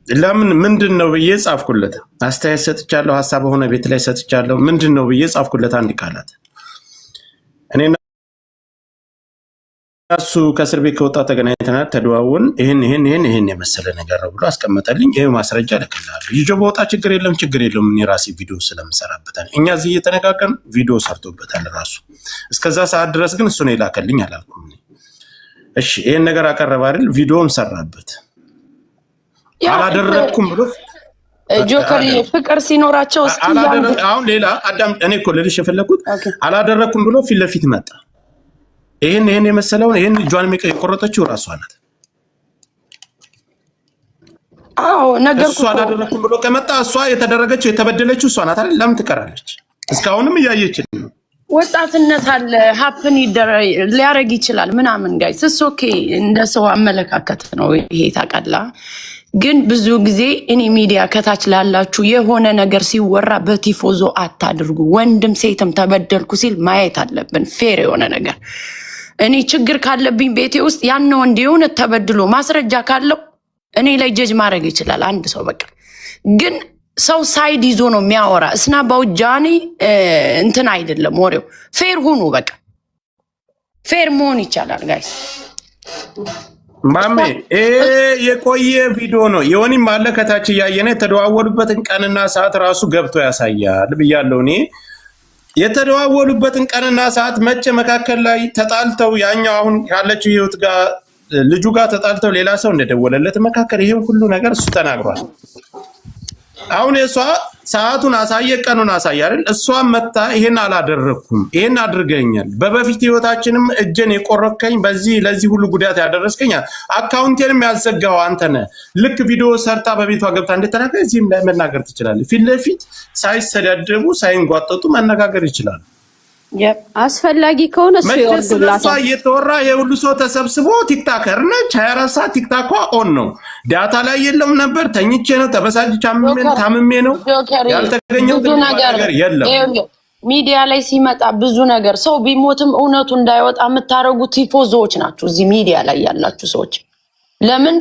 ለምን ምንድን ነው ብዬ ጻፍኩለት። አስተያየት ሰጥቻለሁ፣ ሀሳብ ሆነ ቤት ላይ ሰጥቻለሁ። ምንድን ነው ብዬ ጻፍኩለት አንድ ቃላት እኔ እሱ ከእስር ቤት ከወጣ ተገናኝተናል፣ ተደዋወልን። ይሄን የመሰለ ነገር ነው ብሎ አስቀመጠልኝ። ይሄ ማስረጃ ልክልሃለሁ። ይዞ በወጣ ችግር የለም። እኔ ራሴ ቪዲዮ ስለምሰራበታል እኛ እዚህ እየተነጋገርን ቪዲዮ ሰርቶበታል ራሱ። እስከዛ ሰዓት ድረስ ግን እሱ ነው የላከልኝ አላልኩም። እሺ ይሄን ነገር አቀረበ አይደል? ቪዲዮም ሰራበት። አላደረኩም ብሎ ጆከር ፍቅር ሲኖራቸው እስኪ አሁን ሌላ አዳም እኔ እኮ ልልሽ የፈለኩት አላደረኩም ብሎ ፊት ለፊት መጣ። ይሄን የመሰለውን ይሄን እጇን የቆረጠችው ራሷ ናት። አዎ ነገርኩ። እሷ አላደረኩም ብሎ ከመጣ እሷ የተደረገችው የተበደለችው እሷ ናት አይደል? ለምን ትቀራለች? እስካሁንም እያየችን ነው። ወጣትነት አለ ሀፕን ሊያረግ ይችላል ምናምን ጋይስ እሱ ኦኬ። እንደ ሰው አመለካከት ነው ይሄ ታቀላ። ግን ብዙ ጊዜ እኔ ሚዲያ ከታች ላላችሁ የሆነ ነገር ሲወራ በቲፎዞ አታድርጉ። ወንድም ሴትም ተበደልኩ ሲል ማየት አለብን። ፌር የሆነ ነገር እኔ ችግር ካለብኝ ቤቴ ውስጥ ያን ወንድ የሆነ ተበድሎ ማስረጃ ካለው እኔ ላይ ጀጅ ማድረግ ይችላል አንድ ሰው በቃ። ግን ሰው ሳይድ ይዞ ነው የሚያወራ። እስና ባውጃኒ እንትን አይደለም ወሬው። ፌር ሁኑ በቃ። ፌር መሆን ይቻላል ጋይስ። ማሜ የቆየ ቪዲዮ ነው የሆነም አለ ከታች እያየነ የተደዋወሉበትን ቀንና ሰዓት ራሱ ገብቶ ያሳያል ብያለሁ እኔ። የተደዋወሉበትን ቀንና ሰዓት መቼ መካከል ላይ ተጣልተው ያኛው አሁን ካለችው ህይወት ጋር ልጁ ጋር ተጣልተው ሌላ ሰው እንደደወለለት መካከል ይሄን ሁሉ ነገር እሱ ተናግሯል። አሁን የሷ ሰዓቱን አሳየ ቀኑን አሳየ አይደል? እሷም መጣ ይሄን አላደረኩም ይሄን አድርገኛል፣ በበፊት ህይወታችንም እጄን የቆረከኝ ለዚህ ሁሉ ጉዳት ያደረስከኝ አካውንቴንም ያዘጋው አንተ ነህ። ልክ ቪዲዮ ሰርታ በቤቷ ገብታ እንደተናገረ እዚህም ላይ መናገር ትችላለህ። ፊት ለፊት ሳይሰዳደቡ ሳይንጓጠጡ መነጋገር ይችላል። አስፈላጊ ከሆነ እሱ ይወርዱላታል። እየተወራ የሁሉ ሰው ተሰብስቦ ቲክታከር ነች 24 ሰዓት ቲክታኳ ኦን ነው። ዳታ ላይ የለም ነበር ተኝቼ ነው ተበሳጭቼ ታምሜ ነው ያልተገኘው ነገር የለም። ሚዲያ ላይ ሲመጣ ብዙ ነገር ሰው ቢሞትም እውነቱ እንዳይወጣ የምታረጉ ቲፎዞዎች ናችሁ። እዚህ ሚዲያ ላይ ያላችሁ ሰዎች ለምን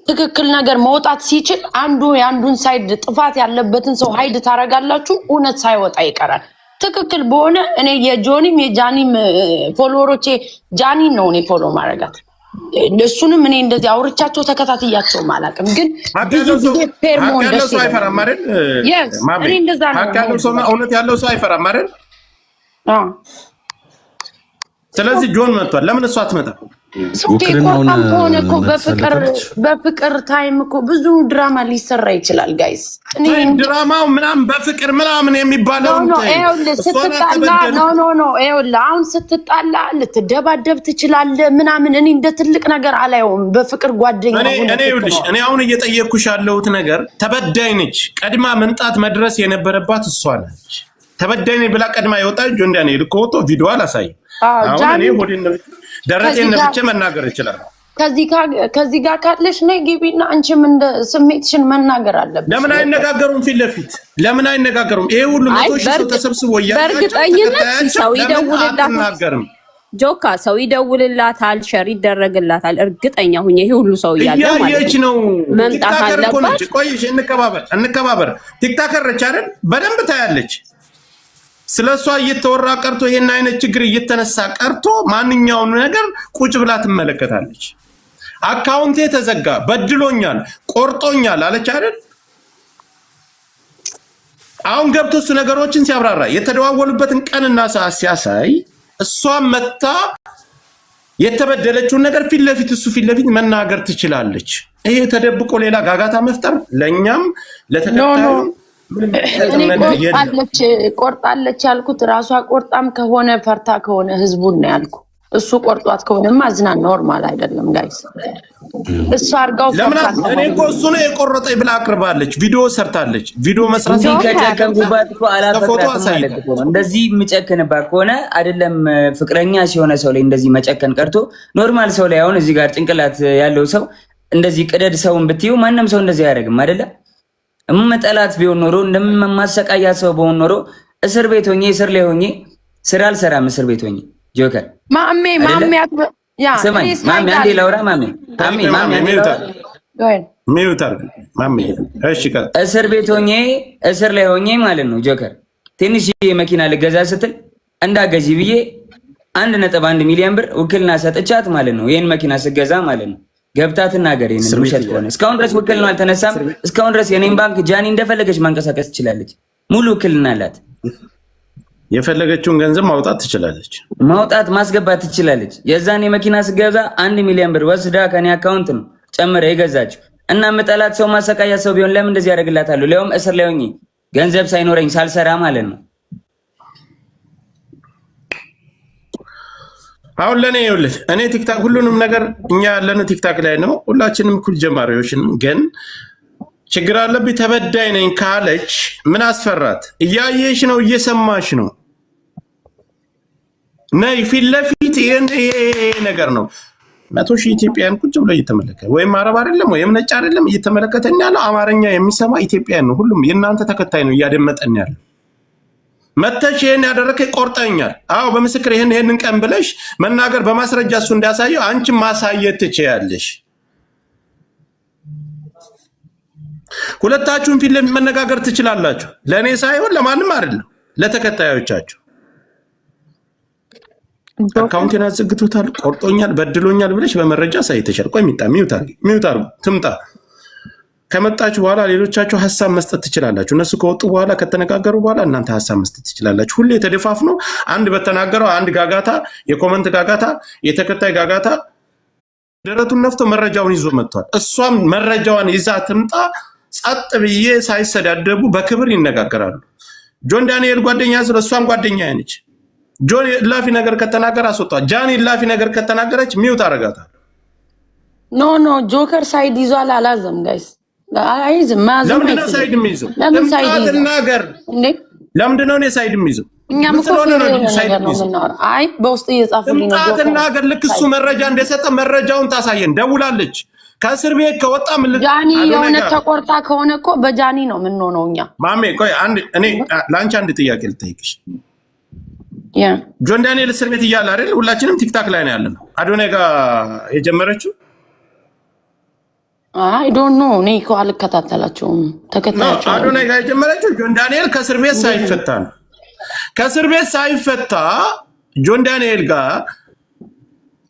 ትክክል ነገር መውጣት ሲችል አንዱ የአንዱን ሳይድ ጥፋት ያለበትን ሰው ሀይድ ታረጋላችሁ፣ እውነት ሳይወጣ ይቀራል። ትክክል በሆነ እኔ የጆኒም የጃኒም ፎሎወሮቼ ጃኒን ነው እኔ ፎሎ ማድረጋት። እሱንም እኔ እንደዚህ አውርቻቸው ተከታትያቸው አላውቅም። ግን ብዙ ጊዜ ፌር መሆን ደስ ይላል። አይፈራም አይደል? እኔ እንደዛ ነው። ሀቅ ያለው ሰው እውነት ያለው ሰው አይፈራም አይደል? ስለዚህ ጆን መጥቷል። ለምን እሷ አትመጣም? በፍቅር ታይም እኮ ብዙ ድራማ ሊሰራ ይችላል ጋይስ። ድራማው ምናምን በፍቅር ምናምን የሚባለው አሁን ስትጣላ ልትደባደብ ትችላለህ ምናምን። እኔ እንደ ትልቅ ነገር አላየውም። በፍቅር ጓደኛ እኔ አሁን እየጠየቅኩሽ ያለሁት ነገር ተበዳይ ነች። ቀድማ መምጣት መድረስ የነበረባት እሷ ነች። ተበዳይ ነች ብላ ቀድማ የወጣች ጆን ዳንኤል እኮ ወጥቶ ቪዲዮ አላሳይም። አሁን እኔ ሆዴን ደረቴን ነፍቼ መናገር ይችላል። ከዚህ ጋር ካለሽ ነይ ግቢና አንቺም እንደ ስሜትሽን መናገር አለብሽ። ለምን አይነጋገሩም? ፊት ለፊት ለምን አይነጋገሩም? ይሄ ሁሉ መቶ ሺህ ሰው ተሰብስቦ በእርግጠኝነት ሰው ይደውልላታል። ጆካ ሰው ይደውልላታል፣ ሸር ይደረግላታል። እርግጠኛ ሁኝ ይሄ ሁሉ ሰው እያለ ማለት ነው መምጣት አለባት። ቆይሽ እንከባበር። ቲክታከር ነች አይደል? በደንብ ታያለች። ስለሷ እየተወራ ቀርቶ ይሄን አይነት ችግር እየተነሳ ቀርቶ ማንኛውም ነገር ቁጭ ብላ ትመለከታለች። አካውንቴ ተዘጋ፣ በድሎኛል፣ ቆርጦኛል አለች አይደል? አሁን ገብቶ እሱ ነገሮችን ሲያብራራ የተደዋወሉበትን ቀንና ሰዓት ሲያሳይ እሷም መታ የተበደለችውን ነገር ፊት ለፊት መናገር ትችላለች። ይሄ ተደብቆ ሌላ ጋጋታ መፍጠር ለኛም ለተከታዩ ቆርጣለች ያልኩት ራሷ ቆርጣም ከሆነ ፈርታ ከሆነ ህዝቡን ነው ያልኩ። እሱ ቆርጧት ከሆነማ አዝናን ኖርማል አይደለም ጋይስ። እሱ አርጋው እኔ እኮ እሱ ነው የቆረጠኝ ብላ አቅርባለች። ቪዲዮ ሰርታለች። ቪዲዮ መስራት ከጨከንኩባት እኮ አላፈቅራትም ማለት እኮ ነው። እንደዚህ የምጨክንባት ከሆነ አይደለም ፍቅረኛ ሲሆነ ሰው ላይ እንደዚህ መጨከን ቀርቶ ኖርማል ሰው ላይ አሁን እዚህ ጋር ጭንቅላት ያለው ሰው እንደዚህ ቅደድ ሰውን ብትዩ ማንም ሰው እንደዚህ አያደርግም አይደለ? እምጠላት ቢሆን ኖሮ እንደማሰቃያት ሰው በሆን ኖሮ እስር ቤት ሆኜ እስር ላይ ሆኜ ስራ አልሰራም። እስር ቤት ጆከር አንዴ ላውራ እስር ቤት ሆኜ እስር ላይ ሆኜ ማለት ነው ጆከር ትንሽ መኪና ልገዛ ስትል እንዳገዢ ብዬ 1.1 ሚሊዮን ብር ውክልና ሰጥቻት ማለት ነው። ይሄን መኪና ስገዛ ማለት ነው ገብታ ትናገር። ይሄን ውሸት ከሆነ እስካሁን ድረስ ውክልናው አልተነሳም። እስካሁን ድረስ የኔን ባንክ ጃኒ እንደፈለገች ማንቀሳቀስ ትችላለች። ሙሉ ውክልና አላት። የፈለገችውን ገንዘብ ማውጣት ትችላለች። ማስገባት ትችላለች። የዛኔ መኪና ስገዛ 1 ሚሊዮን ብር ወስዳ ከኔ አካውንት ነው ጨምረ የገዛችው። እና መጠላት ሰው ማሰቃያ ሰው ቢሆን ለምን እንደዚህ ያደርግላታለሁ? ለውም እስር ላይ ሆኜ ገንዘብ ሳይኖረኝ ሳልሰራ ማለት ነው። አሁን ለኔ ይኸውልህ እኔ ቲክታክ ሁሉንም ነገር እኛ ያለነው ቲክታክ ላይ ነው። ሁላችንም እኩል ጀማሪዎችን ግን ችግር አለብኝ ተበዳይ ነኝ ካለች ምን አስፈራት? እያየሽ ነው፣ እየሰማሽ ነው። ነይ ፊት ለፊት ይሄ ነገር ነው። 100,000 ኢትዮጵያውያን ቁጭ ብሎ እየተመለከተ ወይም አረብ አይደለም ወይም ነጭ አይደለም እየተመለከተን ያለው አማርኛ የሚሰማ ኢትዮጵያውያን ነው። ሁሉም የእናንተ ተከታይ ነው እያደመጠን ያለው። መተሽ ይሄን ያደረከ ቆርጠኛል። አዎ በምስክር ይሄንን ቀን ብለሽ መናገር በማስረጃ እሱ እንዳሳየው አንቺ ማሳየት ትችያለሽ። ሁለታችሁም ፊት ለፊት መነጋገር ትችላላችሁ። ለኔ ሳይሆን ለማንም አይደለም፣ ለተከታዮቻችሁ። አካውንቴን አዘግቶታል፣ ቆርጦኛል፣ በድሎኛል ብለሽ በመረጃ ሳይተሻል። ቆይ ሚውት አርጉ ትምጣ። ከመጣችሁ በኋላ ሌሎቻችሁ ሐሳብ መስጠት ትችላላችሁ። እነሱ ከወጡ በኋላ ከተነጋገሩ በኋላ እናንተ ሐሳብ መስጠት ትችላላችሁ። ሁሌ ተደፋፍኖ አንድ በተናገረው አንድ ጋጋታ፣ የኮመንት ጋጋታ፣ የተከታይ ጋጋታ ደረቱን ነፍቶ መረጃውን ይዞ መጥቷል። እሷም መረጃዋን ይዛ ትምጣ። ጸጥ ብዬ ሳይሰዳደቡ በክብር ይነጋገራሉ። ጆን ዳንኤል ጓደኛ ስለ እሷም ጓደኛ ነች። ጆን ላፊ ነገር ከተናገረ አስወጣ። ጃኒ ላፊ ነገር ከተናገረች ሚውት አረጋታል። ኖ ጆከር ሳይድ ይዟል አላዘም ጋይስ አይዝም ማዘም። ለምንድን ነው ሳይድ የሚይዘው? ተናገር እንዴ! ለምንድን ነው ሳይድ የሚይዘው? እኛም እኮ አይ በውስጥ እየጻፉልኝ ነው። ተናገር። ልክ እሱ መረጃ እንደሰጠ መረጃውን ታሳየን። ደውላለች ከእስር ቤት ከወጣ ምን ጃኒ የሆነ ተቆርጣ ከሆነ እኮ በጃኒ ነው ምን ሆነው እኛ ማሜ። ቆይ እኔ ለአንቺ አንድ ጥያቄ ልጠይቅሽ። ጆን ዳንኤል እስር ቤት እያለ አይደል ሁላችንም ቲክታክ ላይ ነው ያለነው። አዶናይ ጋር የጀመረችው አይ ዶንት ኖ እኔ እኮ አልከታተላቸውም። ተከታታቸው አዶናይ ጋር የጀመረችው ጆን ዳንኤል ከእስር ቤት ሳይፈታ ነው። ከእስር ቤት ሳይፈታ ጆን ዳንኤል ጋር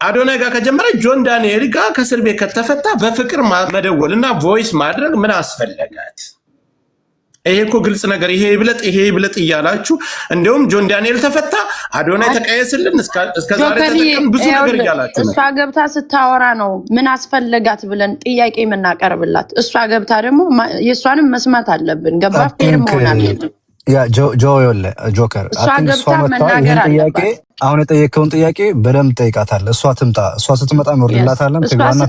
አዶናይ ጋር ከጀመረ ጆን ዳንኤል ጋር ከእስር ቤት ከተፈታ በፍቅር መደወል እና ቮይስ ማድረግ ምን አስፈለጋት? ይሄ እኮ ግልጽ ነገር። ይሄ ይብለጥ እያላችሁ እንደውም ጆን ዳንኤል ተፈታ አዶናይ ተቀየስልን እስከዛሬ ተጠቀም ብዙ ነገር እያላችሁ ነው። እሷ ገብታ ስታወራ ነው ምን አስፈለጋት ብለን ጥያቄ የምናቀርብላት። እሷ ገብታ ደግሞ የእሷንም መስማት አለብን። ገባ ፌር መሆን አለብን። ያ ጆከር እሷ መናገር ጥያቄ አሁን የጠየቀውን ጥያቄ በደንብ ጠይቃታለህ። እሷ ትምጣ። እሷ ስትመጣ እንወርድላታለን። ትግባና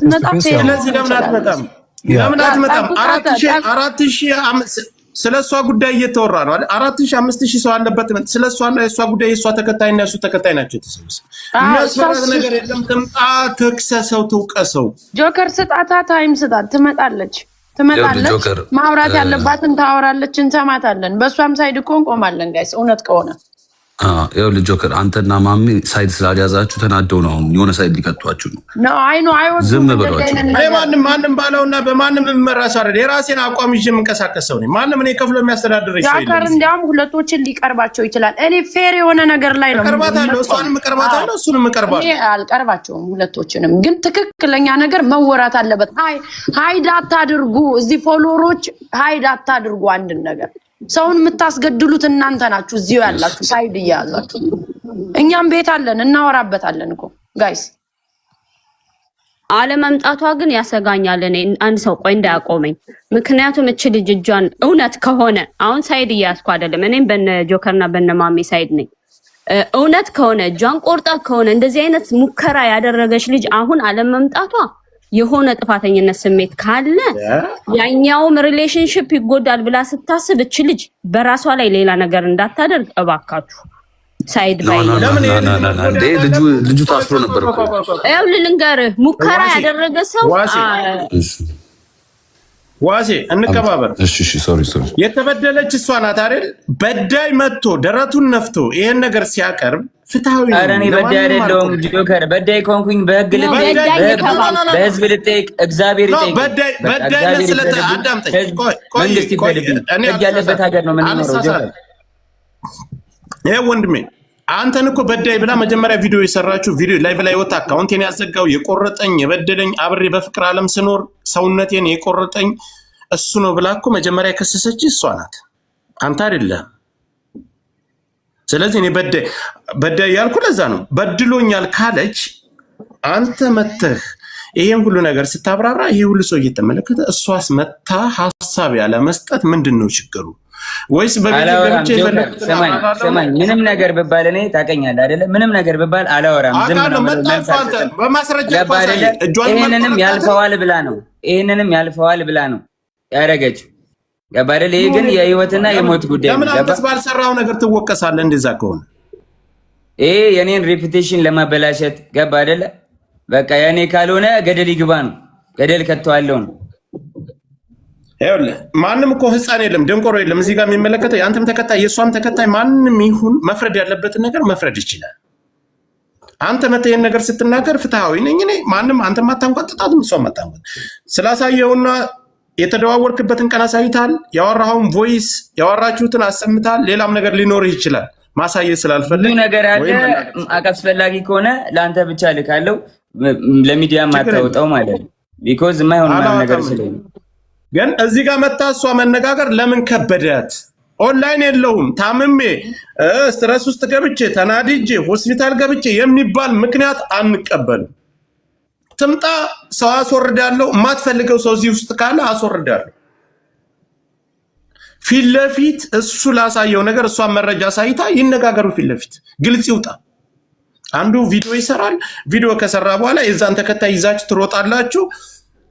ስለዚህ ለምን አትመጣም? ለምን አትመጣም? 4,000 ስለ እሷ ጉዳይ እየተወራ ነው አይደል? 4,000 5,000 ሰው አለበት። ስለ እሷና የእሷ ጉዳይ የእሷ ተከታይና የእሱ ተከታይ ናቸው የተሰበሰቡ። የሚያስፈራት ነገር የለም። ትምጣ፣ ትክሰሰው፣ ትውቀሰው። ጆከር ስጣታ፣ ታይም ስጣት። ትመጣለች። ማውራት ያለባትን ታወራለች፣ እንሰማታለን። በእሷም ሳይድ እኮ እንቆማለን ጋይስ። እውነት ከሆነ ያው ጆከር አንተና ማሚ ሳይድ ስላልያዛችሁ ተናደው ነው። አሁን የሆነ ሳይድ ሊቀጧችሁ ነው። ዝም ብሏችሁ ማንም ባለውና በማንም የምመራ ሰው አይደል። የራሴን አቋም ይዤ የምንቀሳቀስ ሰው ነኝ። ማንም እኔ ከፍሎ የሚያስተዳድረኝ ሰው የለም። ጆከር እንዲያውም ሁለቶችን ሊቀርባቸው ይችላል። እኔ ፌር የሆነ ነገር ላይ ነው ቀርባታለሁ። እሷንም ቀርባታለሁ፣ እሱንም ቀርባለሁ። እኔ አልቀርባቸውም ሁለቶችንም። ግን ትክክለኛ ነገር መወራት አለበት። ሃይድ አታድርጉ። እዚህ ፎሎወሮች ሃይድ አታድርጉ አንድን ነገር። ሰውን የምታስገድሉት እናንተ ናችሁ። እዚሁ ያላችሁ ሳይድ እያያዛችሁ። እኛም ቤት አለን እናወራበታለን እኮ ጋይስ። አለመምጣቷ ግን ያሰጋኛል። እኔ አንድ ሰው ቆይ እንዳያቆመኝ። ምክንያቱም እች ልጅ እጇን እውነት ከሆነ አሁን ሳይድ እያያዝኩ አይደለም። እኔም በነ ጆከርና በነ ማሜ ሳይድ ነኝ። እውነት ከሆነ እጇን ቆርጣ ከሆነ እንደዚህ አይነት ሙከራ ያደረገች ልጅ አሁን አለመምጣቷ የሆነ ጥፋተኝነት ስሜት ካለ ያኛውም ሪሌሽንሽፕ ይጎዳል ብላ ስታስብ እች ልጅ በራሷ ላይ ሌላ ነገር እንዳታደርግ እባካችሁ ሳይድ ባይ ልጁ ታስሮ ነበር እኮ ያው ልንገርህ ሙከራ ያደረገ ሰው ዋሴ እንከባበር። እሺ ሶሪ የተበደለች እሷ ናት አይደል? በዳይ መጥቶ ደረቱን ነፍቶ ይሄን ነገር ሲያቀርብ ፍትሃዊ ነው። ኧረ እኔ በዳይ አይደለሁም ጆከር። በዳይ ኮንኩኝ በህግ ልጠይቅ፣ በህዝብ ልጠይቅ፣ እግዚአብሔር ይጠይቅ። በዳይ ለስለተ አዳምጠኝ። መንግስት ይፈልግኝ። ህግ ያለበት ሀገር ነው የምንኖረው ጆከር። ይሄ ወንድሜ አንተን እኮ በዳይ ብላ መጀመሪያ ቪዲዮ የሰራችሁ ቪዲዮ ላይቭ ላይ ወጣ። አካውንቴን ያዘጋው የቆረጠኝ የበደለኝ አብሬ በፍቅር ዓለም ስኖር ሰውነቴን የቆረጠኝ እሱ ነው ብላ እኮ መጀመሪያ የከሰሰች እሷ ናት፣ አንተ አይደለም። ስለዚህ እኔ በዳይ ያልኩ ለዛ ነው። በድሎኛል ካለች አንተ መተህ ይሄን ሁሉ ነገር ስታብራራ ይሄ ሁሉ ሰው እየተመለከተ እሷስ መታ ሐሳብ ያለ መስጠት ምንድነው ችግሩ? ወይስ በቪዲዮ ገብቼ ሰማኝ ምንም ነገር ብባል እኔ ታውቀኛለህ አይደለ? ምንም ነገር ብባል አላወራም። ዝም ነው በማስረጃ ይሄንንም ያልፈዋል ብላ ነው ያደረገችው። ገባህ አይደል? ይሄ ግን የህይወትና የሞት ጉዳይ ነው። ገባህ? ባልሰራው ነገር ትወቀሳለህ እንደዛ ከሆነ። ይሄ የኔን ሬፑቴሽን ለማበላሸት ገባህ አይደለ? በቃ የኔ ካልሆነ ገደል ይግባ ነው፣ ገደል ከተዋለው ነው። ይኸውልህ ማንም እኮ ህፃን የለም ደንቆሮ የለም እዚህ ጋር የሚመለከተው የአንተም ተከታይ የእሷም ተከታይ ማንም ይሁን መፍረድ ያለበትን ነገር መፍረድ ይችላል። አንተ መተህ ይሄን ነገር ስትናገር ፍትሃዊ ነኝ እኔ ማንም አንተም አታንቋጥጣትም እሷም አታንቋጥ ስላሳየውና የተደዋወርክበትን ቀን አሳይታል። ያወራኸውን ቮይስ ያወራችሁትን አሰምታል። ሌላም ነገር ሊኖርህ ይችላል ማሳየት ስላልፈለግ ነገር አለ። አስፈላጊ ከሆነ ለአንተ ብቻ ልካለው ለሚዲያ ማታወጣው ማለት ነው። ቢኮዝ የማይሆን ነገር ስለሆነ ግን እዚህ ጋር መታ እሷ መነጋገር ለምን ከበዳት? ኦንላይን የለውም ታምሜ ስትረስ ውስጥ ገብቼ ተናድጄ ሆስፒታል ገብቼ የሚባል ምክንያት አንቀበልም። ትምጣ፣ ሰው አስወርዳለሁ። የማትፈልገው ሰው እዚህ ውስጥ ካለ አስወርዳለሁ። ፊት ለፊት እሱ ላሳየው ነገር እሷን መረጃ ሳይታ ይነጋገሩ። ፊት ለፊት ግልጽ ይውጣ። አንዱ ቪዲዮ ይሰራል። ቪዲዮ ከሰራ በኋላ የዛን ተከታይ ይዛችሁ ትሮጣላችሁ።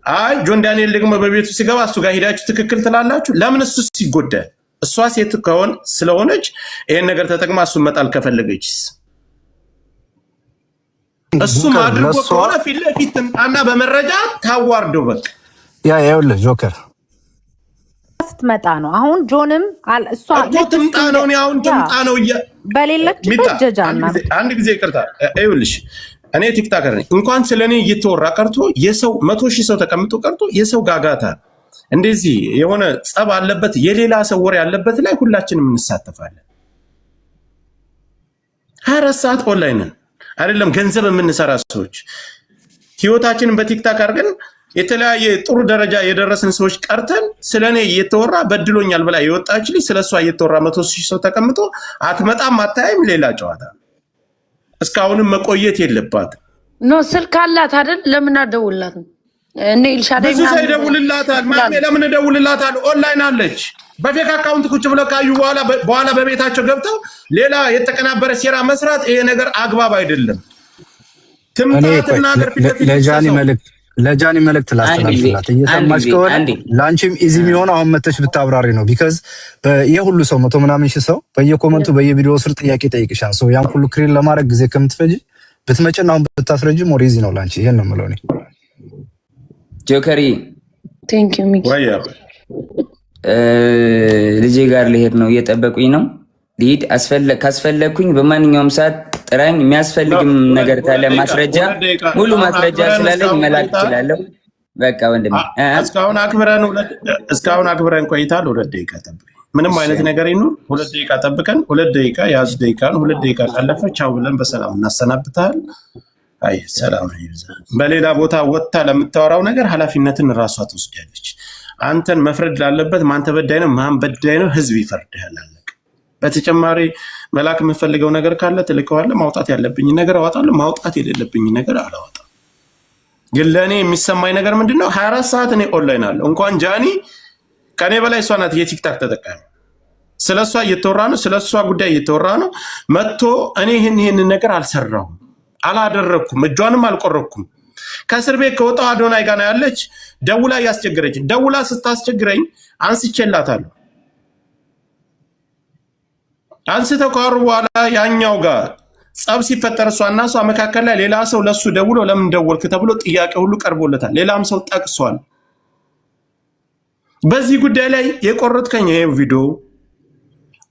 አይ ጆን ዳንኤል ደግሞ በቤቱ ሲገባ እሱ ጋር ሄዳችሁ ትክክል ትላላችሁ። ለምን እሱ ሲጎዳል? እሷ ሴት ከሆነ ስለሆነች ይሄን ነገር ተጠቅማ እሱን መጣል ከፈለገችስ እሱም አድርጎ ከሆነ ፊት ለፊት ትምጣና በመረጃ ታዋርደው። በቃ ይኸውልህ ጆከር ስትመጣ ነው። አሁን ጆንም እሷ ትምጣ ነው አሁን ትምጣ ነው በሌለችበት ጀጃና አንድ ጊዜ ይቅርታ ይኸውልሽ እኔ ቲክታከር ነኝ። እንኳን ስለኔ እየተወራ ቀርቶ የሰው 100,000 ሰው ተቀምጦ ቀርቶ የሰው ጋጋታ እንደዚህ የሆነ ጸብ አለበት የሌላ ሰው ወሬ ያለበት ላይ ሁላችንም እንሳተፋለን። 24 ሰዓት ኦንላይን አይደለም ገንዘብ የምንሰራ ሰዎች ህይወታችንን በቲክታክ አድርገን የተለያየ ጥሩ ደረጃ የደረስን ሰዎች ቀርተን ስለኔ እየተወራ በድሎኛል ብላ የወጣች ልጅ ስለሷ እየተወራ 100,000 ሰው ተቀምጦ አትመጣም አታይም። ሌላ ጨዋታ እስካሁንም መቆየት የለባትም። ኖ ስልክ አላት አይደል? ለምን አደውልላትም? እኔ ኢልሻዳይ ብዙ ሰው ይደውልላታል። ማሜ ለምን እደውልላታል? ኦንላይን አለች። በፌክ አካውንት ቁጭ ብለው ካዩ በኋላ በቤታቸው ገብተው ሌላ የተቀናበረ ሴራ መስራት ይሄ ነገር አግባብ አይደለም። ትምጣትና ለጃኒ መልእክት ላስተላልፍላት እየሰማች ከሆነ ለአንቺም ኢዚ የሚሆነው አሁን መተሽ ብታብራሪ ነው። ቢካዝ የሁሉ ሰው 100 ምናምን ሺህ ሰው በየኮመንቱ በየቪዲዮ ስር ጥያቄ ጠይቅሻል። ሰው ያን ሁሉ ክሪን ለማድረግ ጊዜ ከምትፈጅ ብትመጭና አሁን ብታስረጅ ሞር ኢዚ ነው ላንቺ። ይሄን ነው የምለው እኔ። ጆከሪ ቴንክ ዩ ሚኪ። ልጄ ጋር ልሄድ ነው እየጠበቁኝ ነው። ሊድ ካስፈለግኩኝ በማንኛውም ሰዓት ጥራኝ። የሚያስፈልግም ነገር ካለ ማስረጃ ሙሉ ማስረጃ ስላለኝ መላክ እችላለሁ። በቃ ወንድሜ እስካሁን አክብረን ቆይታል። 2 ደቂቃ ጠብቀኝ። ምንም አይነት ነገር ይኑር 2 ደቂቃ ጠብቀን 2 ደቂቃ ያዝ ደቂቃን 2 ደቂቃ ካለፈ ቻው ብለን በሰላም እናሰናብታለን። አይ ሰላም ይብዛ። በሌላ ቦታ ወጥታ ለምታወራው ነገር ኃላፊነትን ራሷ ትወስዳለች። አንተን መፍረድ ላለበት ማን ተበዳይ ነው ማን በዳይ ነው ህዝብ ይፈርድሃል። በተጨማሪ መላክ የምፈልገው ነገር ካለ ትልከዋለህ። ማውጣት ያለብኝ ነገር አወጣለሁ፣ ማውጣት የሌለብኝ ነገር አላወጣም። ግን ለእኔ የሚሰማኝ ነገር ምንድነው 24 ሰዓት እኔ ኦንላይን አለው። እንኳን ጃኒ ከኔ በላይ እሷ ናት የቲክታክ ተጠቃሚ። ስለሷ እየተወራ ነው፣ ስለሷ ጉዳይ እየተወራ ነው። መጥቶ እኔ ይህን ነገር አልሰራሁም፣ አላደረኩም፣ እጇንም አልቆረኩም። ከእስር ቤት ከወጣው አዶናይ ጋር ነው ያለች። ደውላ እያስቸገረች፣ ደውላ ስታስቸግረኝ አንስቼላታለሁ። አንስተው ካወሩ በኋላ ያኛው ጋር ጸብ ሲፈጠር እሷና እሷ መካከል ላይ ሌላ ሰው ለሱ ደውሎ ለምን ደወልክ ተብሎ ጥያቄ ሁሉ ቀርቦለታል። ሌላም ሰው ጠቅሷል። በዚህ ጉዳይ ላይ የቆረጥከኝ ይሄ ቪዲዮ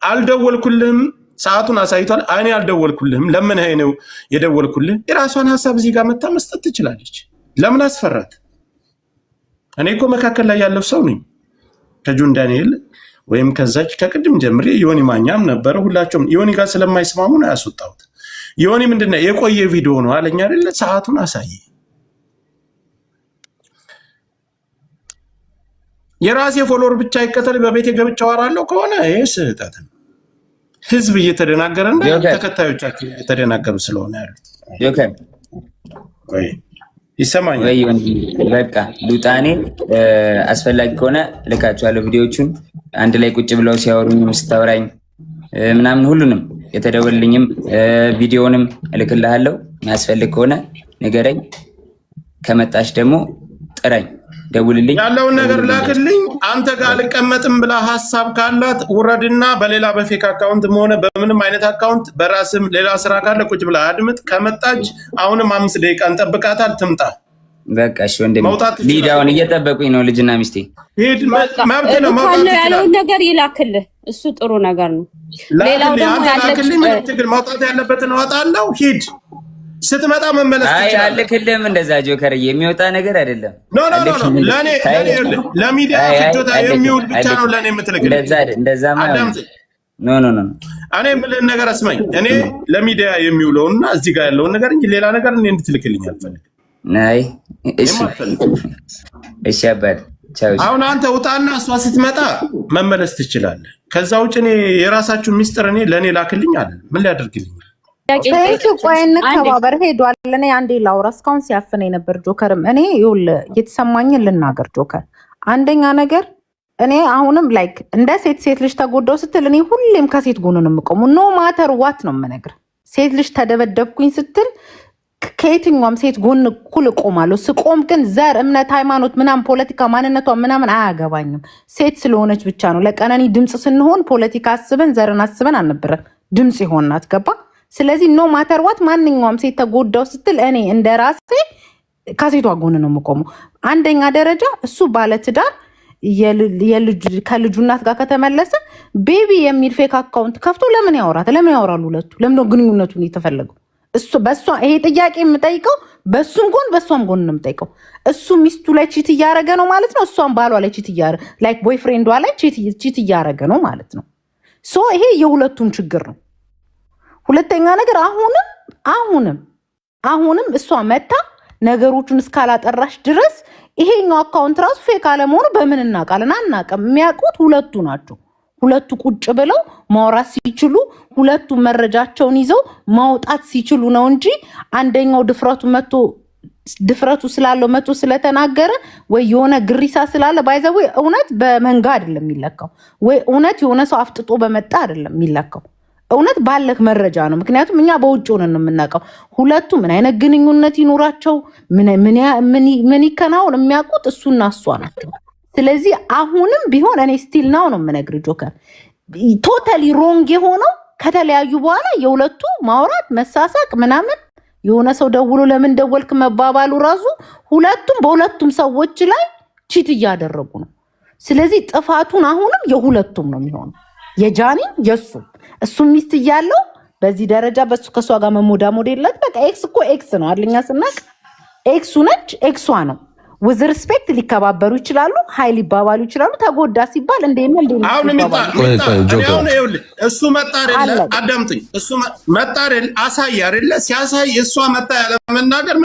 አልደወልኩልህም፣ ሰዓቱን አሳይቷል። እኔ አልደወልኩልህም፣ ለምን ይሄ ነው የደወልኩልህ? የራሷን ሀሳብ እዚህ ጋር መታ መስጠት ትችላለች። ለምን አስፈራት? እኔ እኮ መካከል ላይ ያለው ሰው ነኝ። ከጁን ዳንኤል ወይም ከዛች ከቅድም ጀምሬ ዮኒ ማኛም ነበረ። ሁላቸውም ዮኒ ጋር ስለማይስማሙ ነው ያስወጣሁት። ዮኒ ምንድነው የቆየ ቪዲዮ ነው አለኝ አይደለ? ሰዓቱን አሳይ። የራሴ ፎሎወር ብቻ ይከተል በቤቴ ገብቼ አወራለሁ ከሆነ ይሄ ስህተት ነው። ህዝብ እየተደናገረና ተከታዮቻቸው እየተደናገሩ ስለሆነ ያሉት ጆከር ወይ ይሰማኛል ወይ ወንዲ በቃ ሉጣኔ አስፈላጊ ከሆነ ልካቸዋለሁ። ቪዲዮቹን አንድ ላይ ቁጭ ብለው ሲያወሩኝ ስታወራኝ ምናምን ሁሉንም የተደወልልኝም ቪዲዮንም እልክልሃለሁ። የሚያስፈልግ ከሆነ ንገረኝ። ከመጣሽ ደግሞ ጥራኝ፣ ደውልልኝ፣ ያለውን ነገር ላክልኝ። አንተ ጋር አልቀመጥም ብላ ሀሳብ ካላት ውረድና በሌላ በፌክ አካውንት ሆነ በምንም አይነት አካውንት በራስም ሌላ ስራ ካለ ቁጭ ብላ አድምጥ። ከመጣች አሁንም 5 ደቂቃ እንጠብቃታል፣ ትምጣ። በቃ እሺ ወንድሜ ሊዳውን እየጠበቁኝ ነው ልጅና ሚስቴ። ሂድ፣ መብት ነው። መውጣት ያለውን ነገር ይላክልህ፣ እሱ ጥሩ ነገር ነው። ሌላው ደግሞ ያለክልኝ ችግር ማውጣት ያለበትን አወጣለሁ። ሂድ፣ ስትመጣ መመለስ ትችላለህ። አይ አልክልህም፣ እንደዛ ጆከር የሚወጣ ነገር አይደለም። ኖ ለሚዲያ ፍጆታ የሚውል ብቻ ነው ለኔ የምትልክልኝ። እንደዛ ኖ እኔ የምልህን ነገር አስማኝ። እኔ ለሚዲያ የሚውለውና እዚህ ጋር ያለውን ነገር እንጂ ሌላ ነገር እኔ እንድትልክልኝ አልፈልግም። ናይ እሺ አባቴ ቻው። አሁን አንተ ውጣና እሷ ስትመጣ መመለስ ትችላለህ። ከዛ ውጭ እኔ የራሳችሁ ሚስጥር እኔ ለኔ ላክልኝ አለ። ምን ሊያደርግልኝ? ቆይ እንከባበር። ሄዷል። እኔ አንዴ ላውራ። እስካሁን ሲያፍነኝ ነበር ጆከርም። እኔ ይኸውልህ የተሰማኝን ልናገር ጆከር። አንደኛ ነገር እኔ አሁንም ላይክ እንደ ሴት ልጅ ተጎዳው ስትል እኔ ሁሌም ከሴት ጎን ነው የምቆመው። ኖ ማተር ዋት ነው የምነግርህ። ሴት ልጅ ተደበደብኩኝ ስትል ከየትኛውም ሴት ጎን እኩል እቆማለሁ። ስቆም ግን ዘር፣ እምነት፣ ሃይማኖት ምናምን ፖለቲካ ማንነቷ ምናምን አያገባኝም። ሴት ስለሆነች ብቻ ነው። ለቀነኒ ድምፅ ስንሆን ፖለቲካ አስበን ዘርን አስበን አልነበረም ድምፅ ይሆናት ገባ። ስለዚህ ኖ ማተር ዋት ማንኛውም ሴት ተጎዳው ስትል እኔ እንደ ራሴ ከሴቷ ጎን ነው የምቆመው። አንደኛ ደረጃ እሱ ባለትዳር ከልጁ እናት ጋር ከተመለሰ ቤቢ የሚል ፌክ አካውንት ከፍቶ ለምን ያወራት? ለምን ያወራሉ ሁለቱ? ለምን ነው ግንኙነቱን የተፈለገው? እሱ በሷ ይሄ ጥያቄ የምጠይቀው በሱም ጎን በሷም ጎን ነው የምጠይቀው። እሱ ሚስቱ ላይ ቺት እያረገ ነው ማለት ነው። እሷም ባሏ ላይ ቺት እያረገ ላይክ ቦይፍሬንዷ ላይ ቺት እያረገ ነው ማለት ነው። ሶ ይሄ የሁለቱም ችግር ነው። ሁለተኛ ነገር አሁንም እሷ መታ ነገሮቹን እስካላጠራሽ ድረስ ይሄኛው አካውንት ራሱ ፌክ አለመሆኑ በምን እናውቃለን? አናውቅም። የሚያውቁት ሁለቱ ናቸው። ሁለቱ ቁጭ ብለው ማውራት ሲችሉ፣ ሁለቱ መረጃቸውን ይዘው ማውጣት ሲችሉ ነው እንጂ አንደኛው ድፍረቱ ስላለው መቶ ስለተናገረ ወይ የሆነ ግሪሳ ስላለ ባይዘው እውነት በመንጋ አይደለም የሚለካው፣ ወይ እውነት የሆነ ሰው አፍጥጦ በመጣ አይደለም የሚለካው። እውነት ባለክ መረጃ ነው። ምክንያቱም እኛ በውጭ ሆነን ነው የምናውቀው። ሁለቱ ምን አይነት ግንኙነት ይኖራቸው ምን ይከናወን የሚያውቁት እሱና እሷ ናቸው። ስለዚህ አሁንም ቢሆን እኔ ስቲል ነው የምነግር ጆከር ቶታሊ ሮንግ የሆነው ከተለያዩ በኋላ የሁለቱ ማውራት መሳሳቅ ምናምን የሆነ ሰው ደውሎ ለምን ደወልክ መባባሉ ራሱ ሁለቱም በሁለቱም ሰዎች ላይ ቺት እያደረጉ ነው። ስለዚህ ጥፋቱን አሁንም የሁለቱም ነው የሚሆነው። የጃኒ የሱ እሱ ሚስት እያለው በዚህ ደረጃ በሱ ከሷ ጋር መሞዳሞድ የለት። በቃ ኤክስ እኮ ኤክስ ነው አለኛ ስናቅ ኤክሱ ነች ኤክሷ ነው። with respect ሊከባበሩ ይችላሉ፣ ኃይል ይባባሉ ይችላሉ። ተጎዳ ሲባል እንደምን አሁን እሱ መጣር የለ አዳምጥኝ። እሱ መጣር አሳይ አይደለ ሲያሳይ እሷ መጣ ያለ መናገር